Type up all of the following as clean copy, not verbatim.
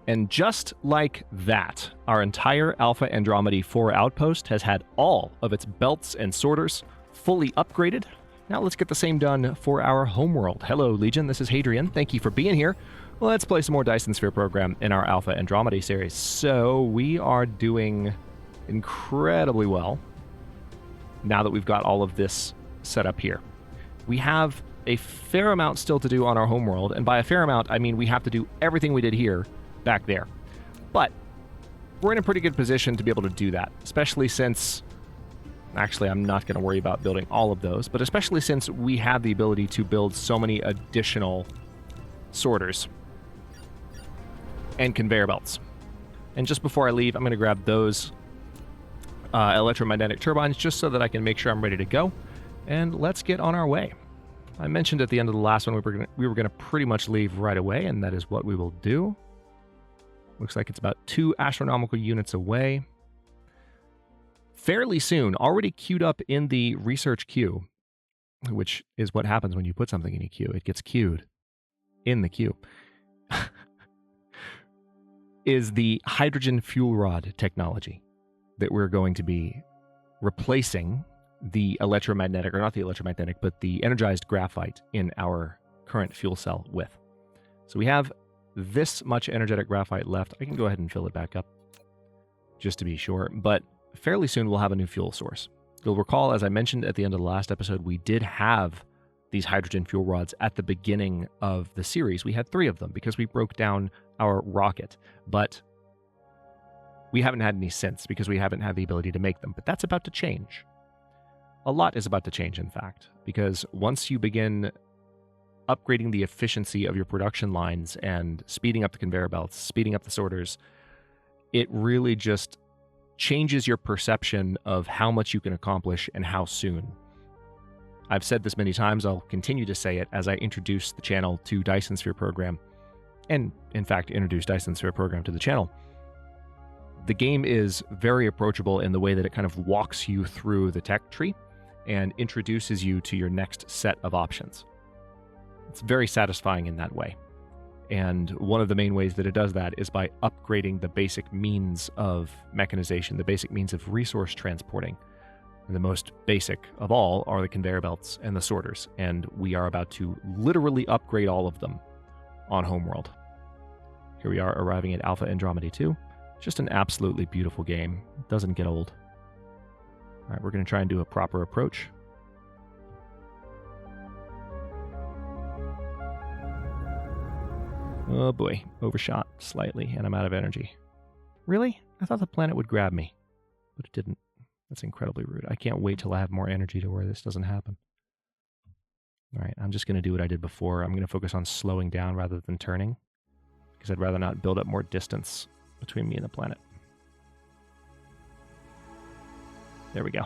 And just like that, our entire Alpha Andromedae 4 outpost has had all of its belts and sorters fully upgraded. Now let's get the same done for our homeworld. Hello, Legion. This is Hadrian. Thank you for being here. Let's play some more Dyson Sphere Program in our Alpha Andromedae series. So we are doing incredibly well now that we've got all of this set up here. We have a fair amount still to do on our homeworld, and by a fair amount, I mean we have to do everything we did here back there. But we're in a pretty good position to be able to do that, especially since... Actually, I'm not going to worry about building all of those, but especially since we have the ability to build so many additional sorters and conveyor belts. And just before I leave, I'm going to grab those electromagnetic turbines just so that I can make sure I'm ready to go. And let's get on our way. I mentioned at the end of the last one we were going to pretty much leave right away, and that is what we will do. Looks like it's about 2 astronomical units away. Fairly soon, already queued up in the research queue, which is what happens when you put something in a queue. It gets queued in the queue, is the hydrogen fuel rod technology that we're going to be replacing the electromagnetic, or not the electromagnetic, but the energized graphite in our current fuel cell with. So we have this much energetic graphite left. I can go ahead and fill it back up just to be sure, but fairly soon we'll have a new fuel source. You'll recall, as I mentioned at the end of the last episode, we did have these hydrogen fuel rods at the beginning of the series. We had 3 of them because we broke down our rocket, but we haven't had any since because we haven't had the ability to make them. But that's about to change. A lot is about to change, in fact, because once you begin upgrading the efficiency of your production lines and speeding up the conveyor belts, speeding up the sorters, it really just changes your perception of how much you can accomplish and how soon. I've said this many times, I'll continue to say it as I introduce the channel to Dyson Sphere Program, and in fact introduce Dyson Sphere Program to the channel. The game is very approachable in the way that it kind of walks you through the tech tree and introduces you to your next set of options. It's very satisfying in that way. And one of the main ways that it does that is by upgrading the basic means of mechanization, the basic means of resource transporting. And the most basic of all are the conveyor belts and the sorters. And we are about to literally upgrade all of them on Homeworld. Here we are arriving at Alpha Andromedae 2. Just an absolutely beautiful game. It doesn't get old. All right, we're going to try and do a proper approach. Oh boy, overshot slightly, and I'm out of energy. Really? I thought the planet would grab me, but it didn't. That's incredibly rude. I can't wait till I have more energy to where this doesn't happen. All right, I'm just going to do what I did before. I'm going to focus on slowing down rather than turning, because I'd rather not build up more distance between me and the planet. There we go.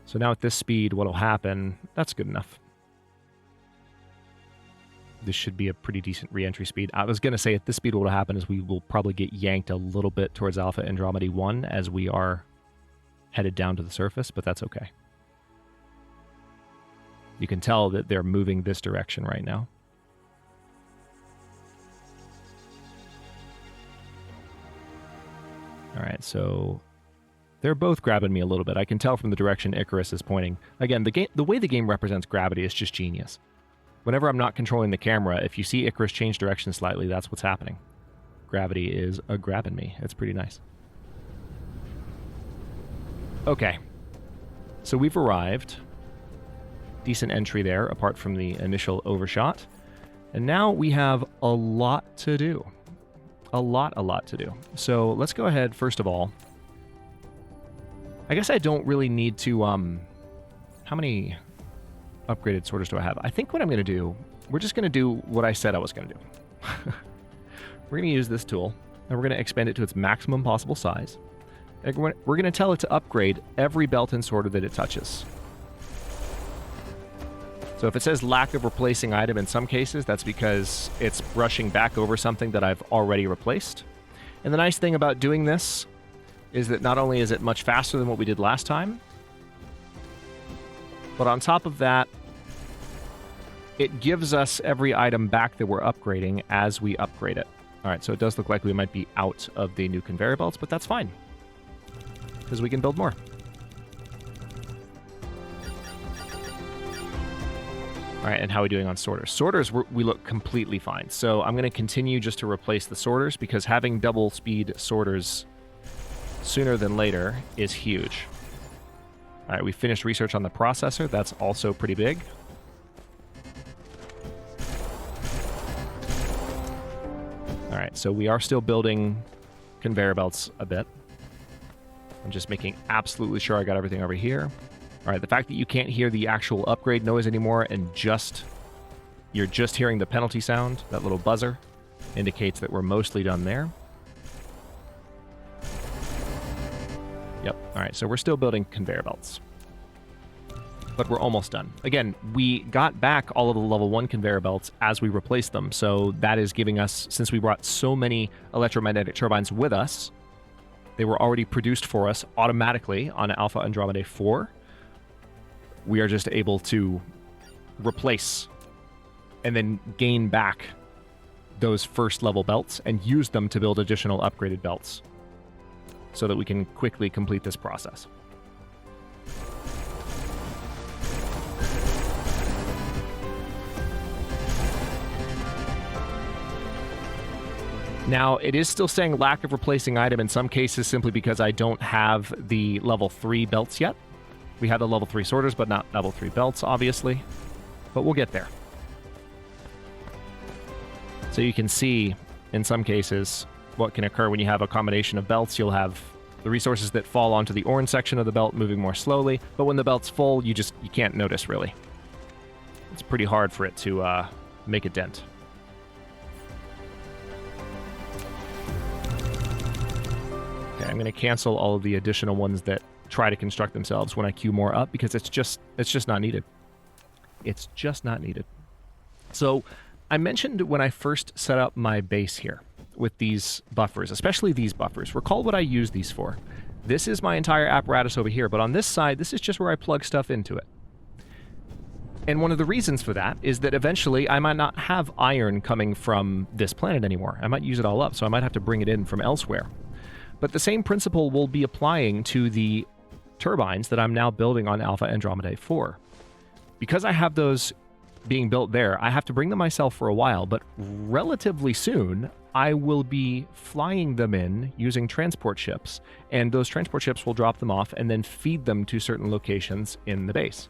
So now at this speed, what'll happen, that's good enough. This should be a pretty decent re-entry speed. I was going to say at this speed what will happen is we will probably get yanked a little bit towards Alpha Andromedae 1 as we are headed down to the surface, but that's okay. You can tell that they're moving this direction right now. All right, so they're both grabbing me a little bit. I can tell from the direction Icarus is pointing. Again, the way the game represents gravity is just genius. Whenever I'm not controlling the camera, if you see Icarus change direction slightly, that's what's happening. Gravity is grabbing me. It's pretty nice. Okay. So we've arrived. Decent entry there, apart from the initial overshot. And now we have a lot to do. A lot to do. So let's go ahead, first of all. I guess I don't really need to, how many upgraded sorters do I have? I think what I'm going to do, we're just going to do what I said I was going to do. We're going to use this tool, and we're going to expand it to its maximum possible size. And we're going to tell it to upgrade every belt and sorter that it touches. So if it says lack of replacing item in some cases, that's because it's brushing back over something that I've already replaced. And the nice thing about doing this is that not only is it much faster than what we did last time, but on top of that, it gives us every item back that we're upgrading as we upgrade it. All right, so it does look like we might be out of the new conveyor belts, but that's fine, because we can build more. All right, and how are we doing on sorters? Sorters, we look completely fine. So I'm going to continue just to replace the sorters, because having double speed sorters sooner than later is huge. All right, we finished research on the processor. That's also pretty big. All right, so we are still building conveyor belts a bit. I'm just making absolutely sure I got everything over here. All right, the fact that you can't hear the actual upgrade noise anymore and you're just hearing the penalty sound, that little buzzer, indicates that we're mostly done there. Yep, all right, so we're still building conveyor belts, but we're almost done. Again, we got back all of the level 1 conveyor belts as we replaced them, so that is giving us, since we brought so many electromagnetic turbines with us, they were already produced for us automatically on Alpha Andromedae 4. We are just able to replace and then gain back those first level belts and use them to build additional upgraded belts so that we can quickly complete this process. Now, it is still saying lack of replacing item in some cases simply because I don't have the level 3 belts yet. We have the level 3 sorters, but not level 3 belts, obviously. But we'll get there. So you can see, in some cases, what can occur when you have a combination of belts. You'll have the resources that fall onto the orange section of the belt moving more slowly, but when the belt's full, you can't notice, really. It's pretty hard for it to make a dent. Okay, I'm going to cancel all of the additional ones that try to construct themselves when I queue more up, because it's just not needed. It's just not needed. So I mentioned when I first set up my base here with these buffers, especially these buffers. Recall what I use these for. This is my entire apparatus over here, but on this side, this is just where I plug stuff into it. And one of the reasons for that is that eventually I might not have iron coming from this planet anymore. I might use it all up, so I might have to bring it in from elsewhere. But the same principle will be applying to the turbines that I'm now building on Alpha Andromedae 4. Because I have those being built there, I have to bring them myself for a while, but relatively soon I will be flying them in using transport ships, and those transport ships will drop them off and then feed them to certain locations in the base.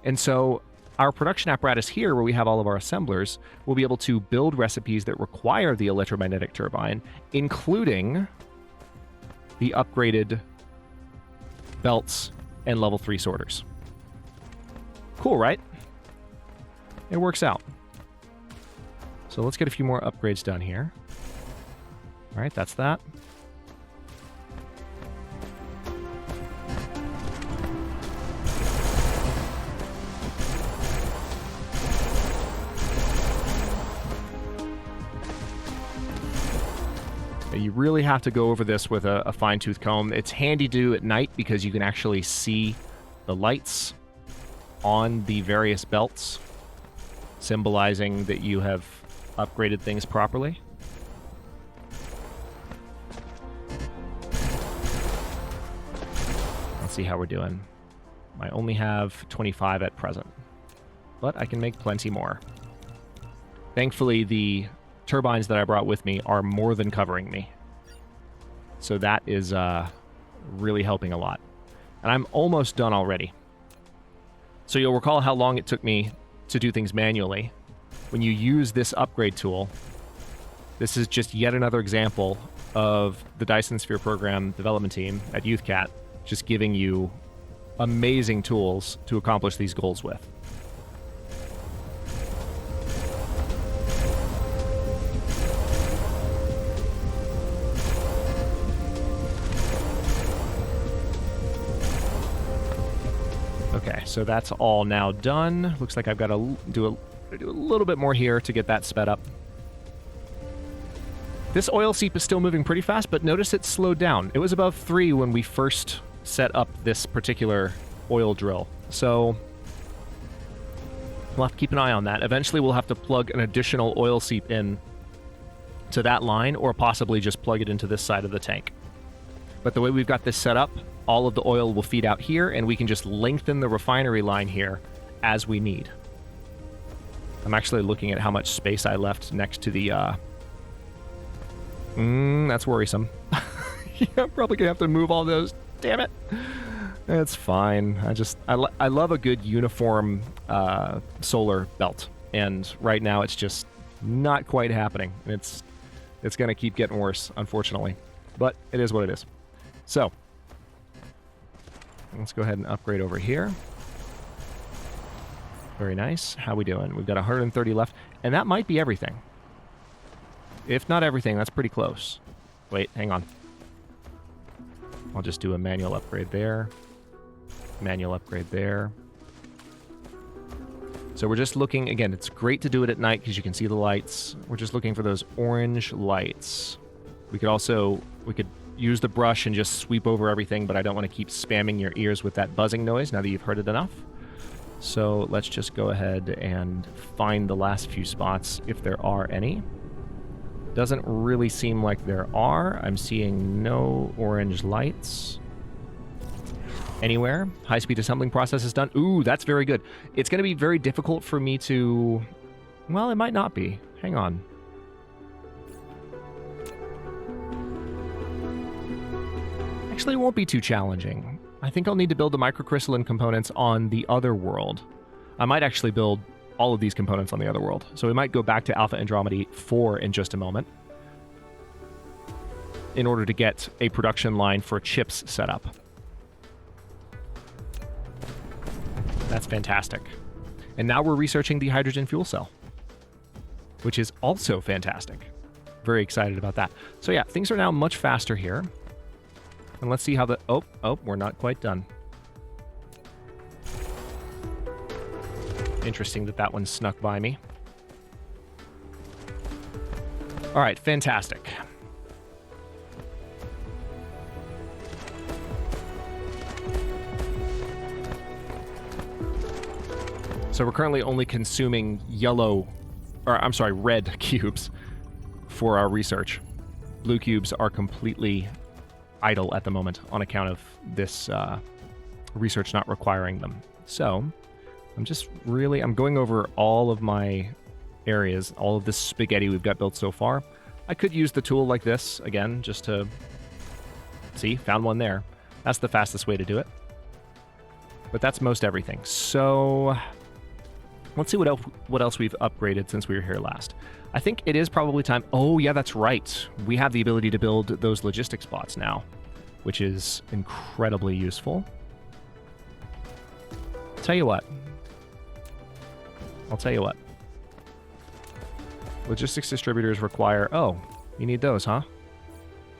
And so our production apparatus here, where we have all of our assemblers, will be able to build recipes that require the electromagnetic turbine, including the upgraded belts and level 3 sorters. Cool, right? It works out. So let's get a few more upgrades done here. All right, that's that. You really have to go over this with a fine-tooth comb. It's handy to do at night because you can actually see the lights on the various belts, symbolizing that you have upgraded things properly. Let's see how we're doing. I only have 25 at present, but I can make plenty more. Thankfully, the turbines that I brought with me are more than covering me. So that is really helping a lot. And I'm almost done already. So you'll recall how long it took me to do things manually. When you use this upgrade tool, this is just yet another example of the Dyson Sphere Program development team at Youthcat just giving you amazing tools to accomplish these goals with. Okay, so that's all now done. Looks like I've got to do a little bit more here to get that sped up. This oil seep is still moving pretty fast, but notice it's slowed down. It was above 3 when we first set up this particular oil drill. So We'll have to keep an eye on that. Eventually, we'll have to plug an additional oil seep in to that line, or possibly just plug it into this side of the tank. But the way we've got this set up, all of the oil will feed out here, and we can just lengthen the refinery line here as we need. I'm actually looking at how much space I left next to the... that's worrisome. Yeah, I'm probably going to have to move all those. Damn it. It's fine. I love a good uniform solar belt. And right now it's just not quite happening. It's going to keep getting worse, unfortunately. But it is what it is. So, let's go ahead and upgrade over here. Very nice. How we doing? We've got 130 left. And that might be everything. If not everything, that's pretty close. Wait, hang on. I'll just do a manual upgrade there. Manual upgrade there. So we're just looking, again, it's great to do it at night because you can see the lights. We're just looking for those orange lights. We could use the brush and just sweep over everything, but I don't want to keep spamming your ears with that buzzing noise now that you've heard it enough. So let's just go ahead and find the last few spots if there are any. Doesn't really seem like there are. I'm seeing no orange lights anywhere. High-speed assembling process is done. Ooh, that's very good. It's going to be very difficult for me to... Well, it might not be. Hang on. Actually, it won't be too challenging. I think I'll need to build the microcrystalline components on the other world. I might actually build all of these components on the other world. So we might go back to Alpha Andromedae 4 in just a moment in order to get a production line for chips set up. That's fantastic. And now we're researching the hydrogen fuel cell, which is also fantastic. Very excited about that. So yeah, things are now much faster here. And let's see how the... Oh, we're not quite done. Interesting that one snuck by me. All right, fantastic. So we're currently only consuming red cubes for our research. Blue cubes are completely idle at the moment on account of this research not requiring them. So I'm going over all of my areas, all of this spaghetti we've got built so far. I could use the tool like this again, just to see, found one there. That's the fastest way to do it. But that's most everything. So let's see what else we've upgraded since we were here last. I think it is probably time. Oh yeah, that's right. We have the ability to build those logistics bots now, which is incredibly useful. I'll tell you what. Logistics distributors require... Oh, you need those, huh?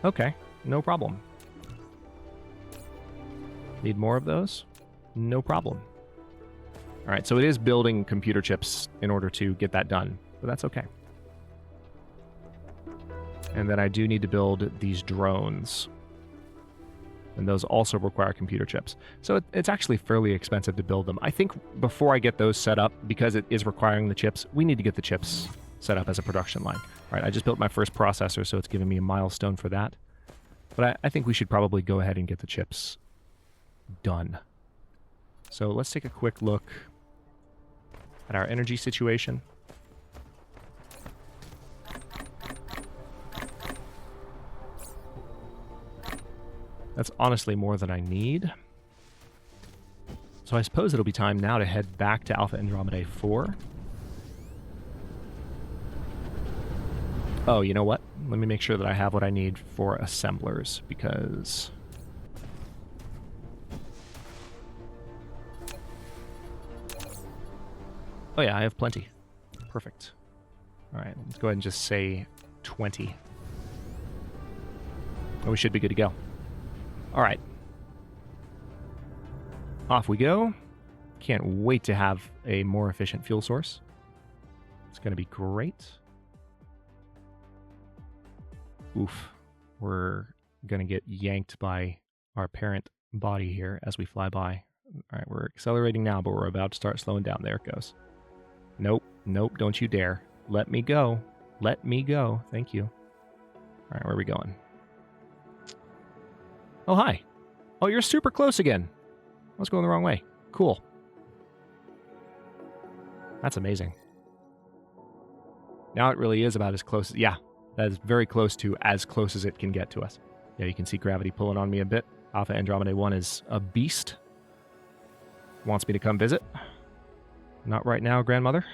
Okay, no problem. Need more of those? No problem. All right, so it is building computer chips in order to get that done, but that's okay. And then I do need to build these drones. And those also require computer chips. So it's actually fairly expensive to build them. I think before I get those set up, because it is requiring the chips, we need to get the chips set up as a production line. All right, I just built my first processor, so it's giving me a milestone for that. But I think we should probably go ahead and get the chips done. So let's take a quick look at our energy situation. That's honestly more than I need. So I suppose it'll be time now to head back to Alpha Andromedae 4. Oh, you know what? Let me make sure that I have what I need for assemblers, because... Oh yeah, I have plenty. Perfect. All right, let's go ahead and just say 20. And we should be good to go. All right. Off we go. Can't wait to have a more efficient fuel source. It's going to be great. Oof. We're going to get yanked by our parent body here as we fly by. All right, we're accelerating now, but we're about to start slowing down. There it goes. Nope, don't you dare. Let me go. Let me go. Thank you. All right, where are we going? Oh, hi. Oh, you're super close again. I was going the wrong way. Cool. That's amazing. Now it really is about as close. Yeah, that is very close to as close as it can get to us. Yeah, you can see gravity pulling on me a bit. Alpha Andromedae 1 is a beast. Wants me to come visit. Not right now, grandmother.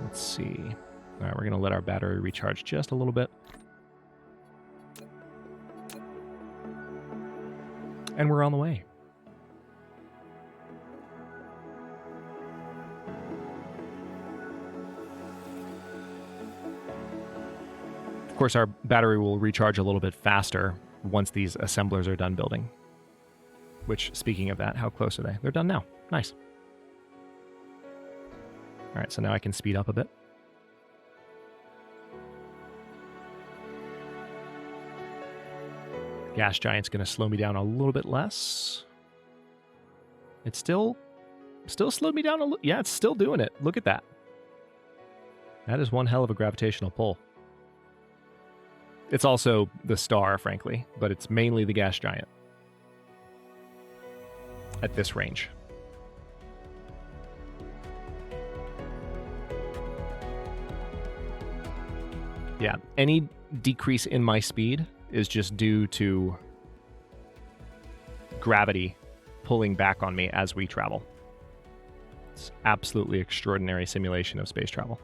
Let's see. All right, we're going to let our battery recharge just a little bit. And we're on the way. Of course, our battery will recharge a little bit faster once these assemblers are done building. Which, speaking of that, how close are they? They're done now. Nice. All right, so now I can speed up a bit. Gas giant's going to slow me down a little bit less. It's still slowed me down a little. Yeah, it's still doing it. Look at that. That is one hell of a gravitational pull. It's also the star, frankly, but it's mainly the gas giant at this range. Yeah, any decrease in my speed is just due to gravity pulling back on me as we travel. It's absolutely extraordinary simulation of space travel.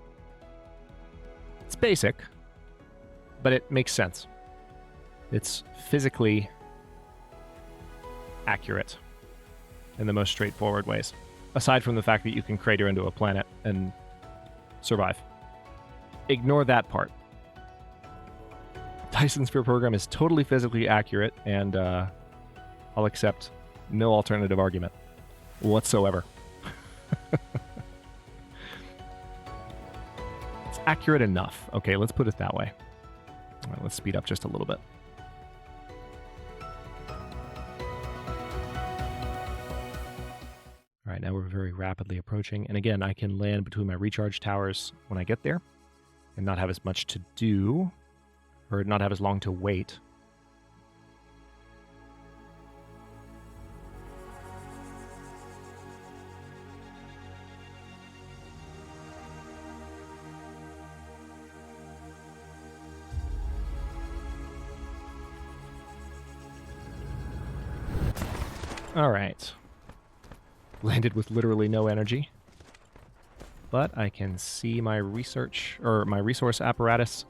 It's basic, but it makes sense. It's physically accurate in the most straightforward ways, aside from the fact that you can crater into a planet and survive. Ignore that part. Dyson Sphere Program is totally physically accurate, and I'll accept no alternative argument whatsoever. It's accurate enough. Okay, let's put it that way. All right, let's speed up just a little bit. All right, now we're very rapidly approaching. And again, I can land between my recharge towers when I get there and not have as much to do, or not have as long to wait. All right. Landed with literally no energy. But I can see my resource apparatus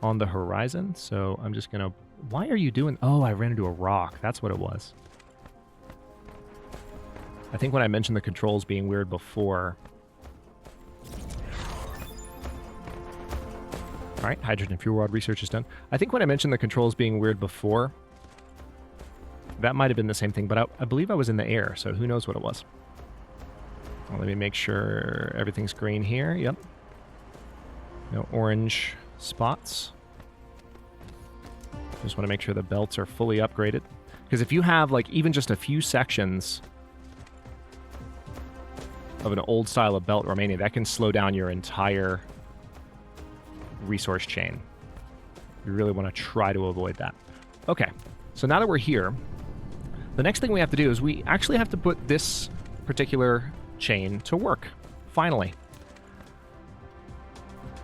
on the horizon, so I'm just gonna... Why are you doing... Oh, I ran into a rock. That's what it was. I think when I mentioned the controls being weird before... Alright, hydrogen fuel rod research is done. I think when I mentioned the controls being weird before, that might have been the same thing, but I believe I was in the air, so who knows what it was. Well, let me make sure everything's green here. Yep. No orange spots. Just want to make sure the belts are fully upgraded. Because if you have, like, even just a few sections of an old style of belt remaining, that can slow down your entire resource chain. You really want to try to avoid that. Okay, so now that we're here, the next thing we have to do is we actually have to put this particular chain to work, finally.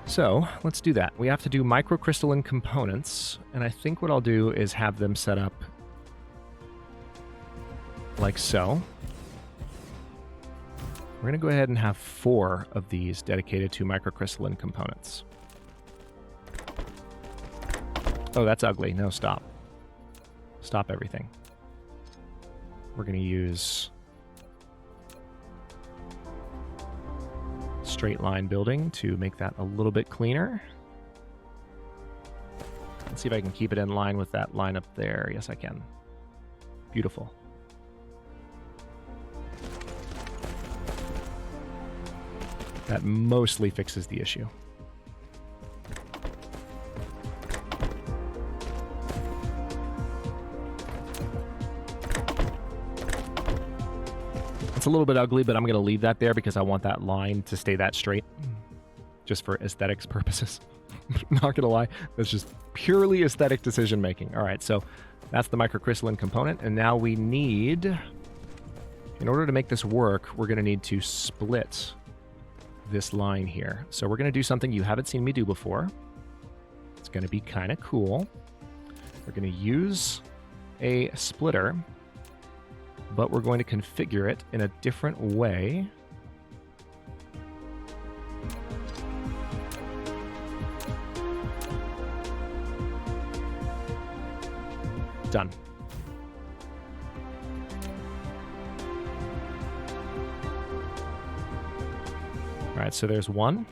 So, let's do that. We have to do microcrystalline components, and I think what I'll do is have them set up like so. We're going to go ahead and have 4 of these dedicated to microcrystalline components. Oh, that's ugly. No, stop. Stop everything. We're going to use straight line building to make that a little bit cleaner. Let's see if I can keep it in line with that line up there. Yes, I can. Beautiful. That mostly fixes the issue. It's a little bit ugly, but I'm going to leave that there because I want that line to stay that straight, just for aesthetics purposes. Not going to lie, that's just purely aesthetic decision making. All right, so that's the microcrystalline component, and now we need, in order to make this work, we're going to need to split this line here. So we're going to do something you haven't seen me do before. It's going to be kind of cool. We're going to use a splitter, but we're going to configure it in a different way. Done. All right, so there's one.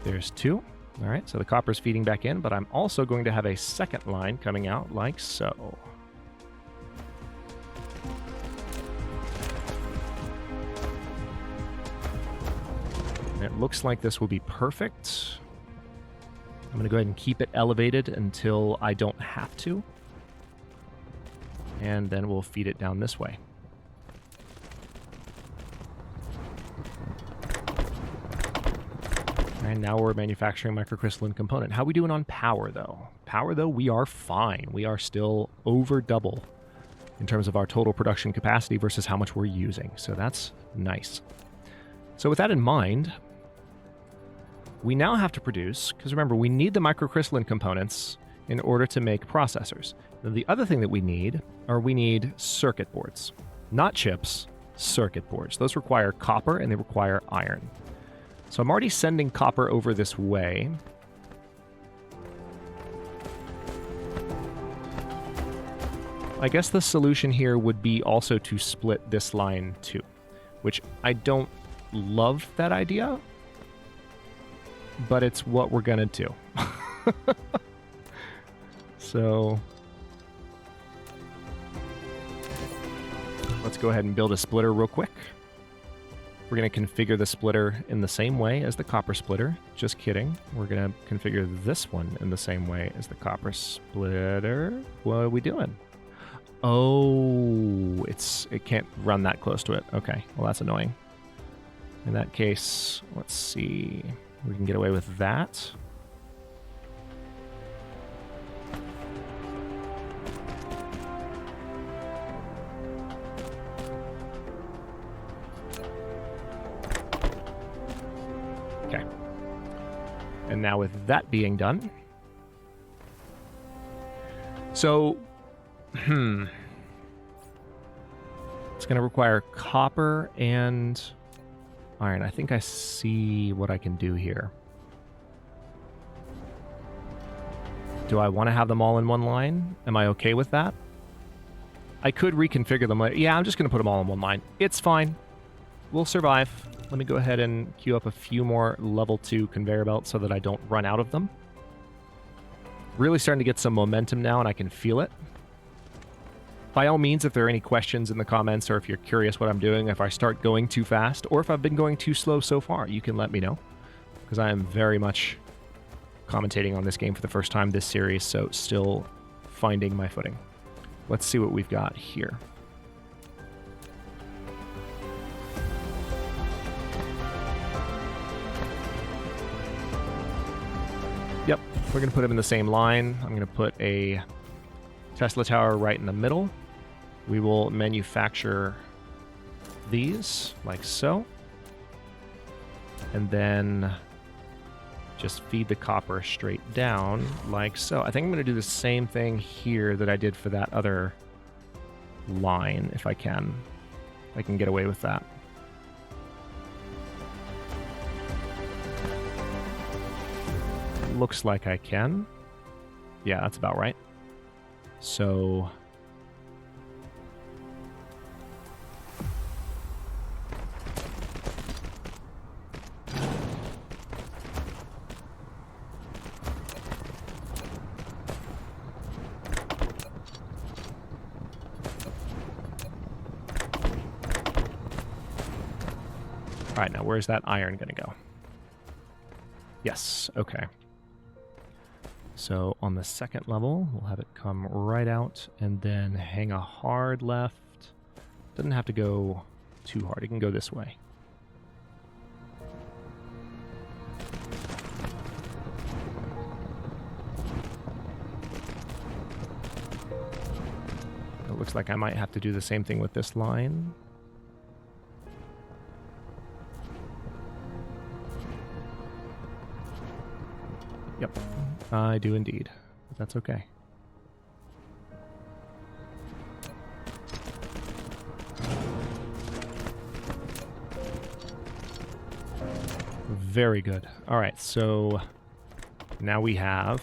There's two. All right, so the copper's feeding back in, but I'm also going to have a second line coming out like so. And it looks like this will be perfect. I'm going to go ahead and keep it elevated until I don't have to. And then we'll feed it down this way. And now we're manufacturing microcrystalline component. How are we doing on power, though? Power, though, we are fine. We are still over double in terms of our total production capacity versus how much we're using. So that's nice. So with that in mind, we now have to produce, because remember, we need the microcrystalline components in order to make processors. Now, the other thing that we need circuit boards. Not chips, circuit boards. Those require copper and they require iron. So I'm already sending copper over this way. I guess the solution here would be also to split this line too, which I don't love that idea, but it's what we're gonna do. So let's go ahead and build a splitter real quick. We're going to configure the splitter in the same way as the copper splitter. Just kidding. We're going to configure this one in the same way as the copper splitter. What are we doing? Oh, it can't run that close to it. Okay, well that's annoying. In that case, let's see. We can get away with that. Okay. And now with that being done, so, it's going to require copper and iron. I think I see what I can do here. Do I want to have them all in one line? Am I okay with that? I could reconfigure them. Yeah, I'm just going to put them all in one line. It's fine. We'll survive. Let me go ahead and queue up a few more level 2 conveyor belts so that I don't run out of them. Really starting to get some momentum now, and I can feel it. By all means, if there are any questions in the comments, or if you're curious what I'm doing, if I start going too fast, or if I've been going too slow so far, you can let me know. Because I am very much commentating on this game for the first time this series, so still finding my footing. Let's see what we've got here. Yep, we're going to put them in the same line. I'm going to put a Tesla tower right in the middle. We will manufacture these like so. And then just feed the copper straight down like so. I think I'm going to do the same thing here that I did for that other line, if I can. I can get away with that. Looks like I can. Yeah, that's about right. So all right, now where's that iron going to go? Yes, okay. So on the second level, we'll have it come right out and then hang a hard left Doesn't have to go too hard. It can go this way. It looks like I might have to do the same thing with this line. Yep, I do indeed. But that's okay. Very good. All right, so now we have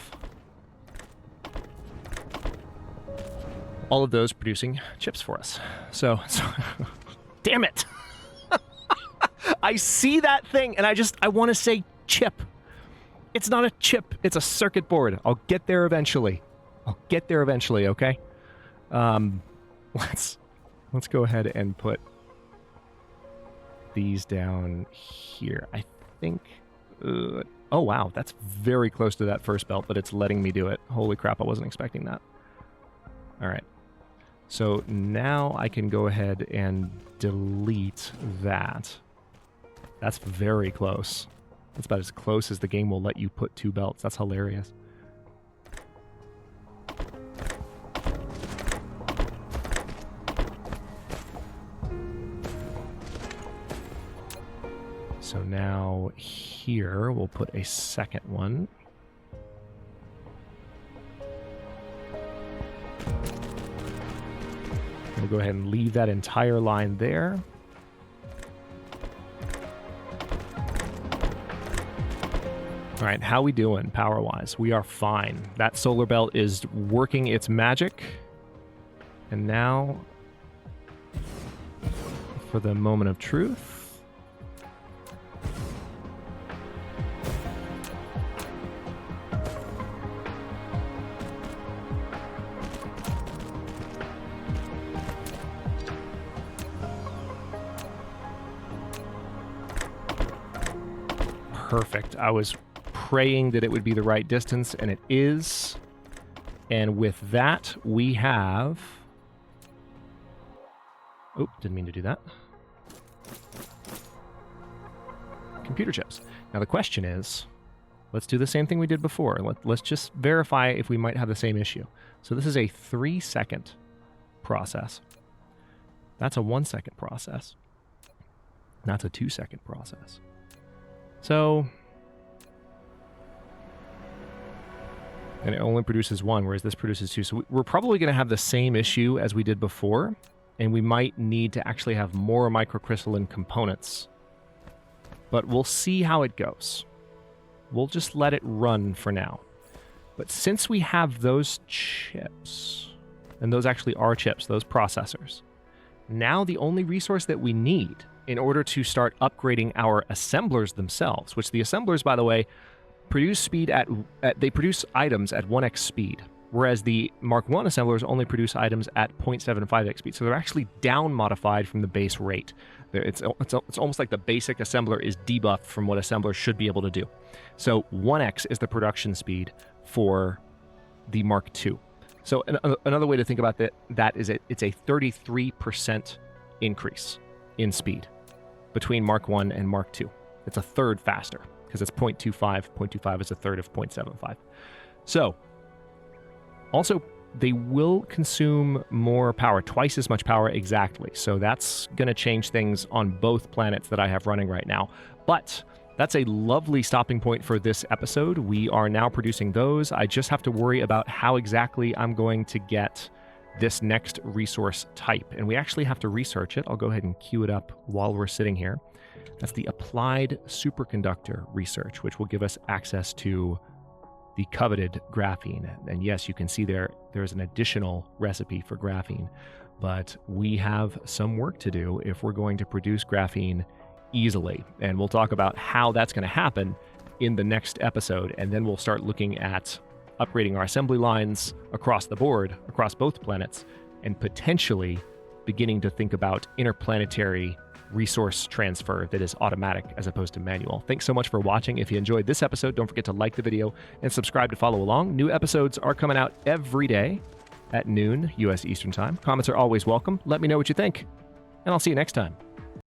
all of those producing chips for us. So damn it. I see that thing and I want to say chip. It's not a chip, it's a circuit board. I'll get there eventually. Okay? Let's go ahead and put these down here. I think oh wow, that's very close to that first belt, but it's letting me do it. Holy crap, I wasn't expecting that. All right. So now I can go ahead and delete that. That's very close. That's about as close as the game will let you put two belts. That's hilarious. So now here we'll put a second one. We'll go ahead and leave that entire line there. All right, how we doing power-wise? We are fine. That solar belt is working its magic. And now, for the moment of truth. Perfect. I was praying that it would be the right distance, and it is. And with that, we have... Oh, didn't mean to do that. Computer chips. Now the question is, let's do the same thing we did before. Let's just verify if we might have the same issue. So this is a 3-second process. That's a 1-second process. That's a 2-second process. So... and it only produces one, whereas this produces two. So we're probably going to have the same issue as we did before, and we might need to actually have more microcrystalline components. But we'll see how it goes. We'll just let it run for now. But since we have those chips, and those actually are chips, those processors, now the only resource that we need in order to start upgrading our assemblers themselves, which the assemblers, by the way, produce speed they produce items at 1x speed, whereas the Mark 1 assemblers only produce items at 0.75x speed. So they're actually down modified from the base rate. It's almost like the basic assembler is debuffed from what assemblers should be able to do. So 1x is the production speed for the Mark 2. So another way to think about that is it's a 33% increase in speed between Mark 1 and Mark 2. It's a third faster, because it's 0.25. 0.25 is a third of 0.75. So, also, they will consume more power, twice as much power exactly. So that's going to change things on both planets that I have running right now. But that's a lovely stopping point for this episode. We are now producing those. I just have to worry about how exactly I'm going to get this next resource type. And we actually have to research it. I'll go ahead and queue it up while we're sitting here. That's the Applied Superconductor Research, which will give us access to the coveted graphene. And yes, you can see there's an additional recipe for graphene, but we have some work to do if we're going to produce graphene easily. And we'll talk about how that's going to happen in the next episode. And then we'll start looking at upgrading our assembly lines across the board, across both planets, and potentially beginning to think about interplanetary resource transfer that is automatic as opposed to manual. Thanks so much for watching. If you enjoyed this episode, don't forget to like the video and subscribe to follow along. New episodes are coming out every day at noon U.S. Eastern Time. Comments are always welcome. Let me know what you think. and I'll see you next time.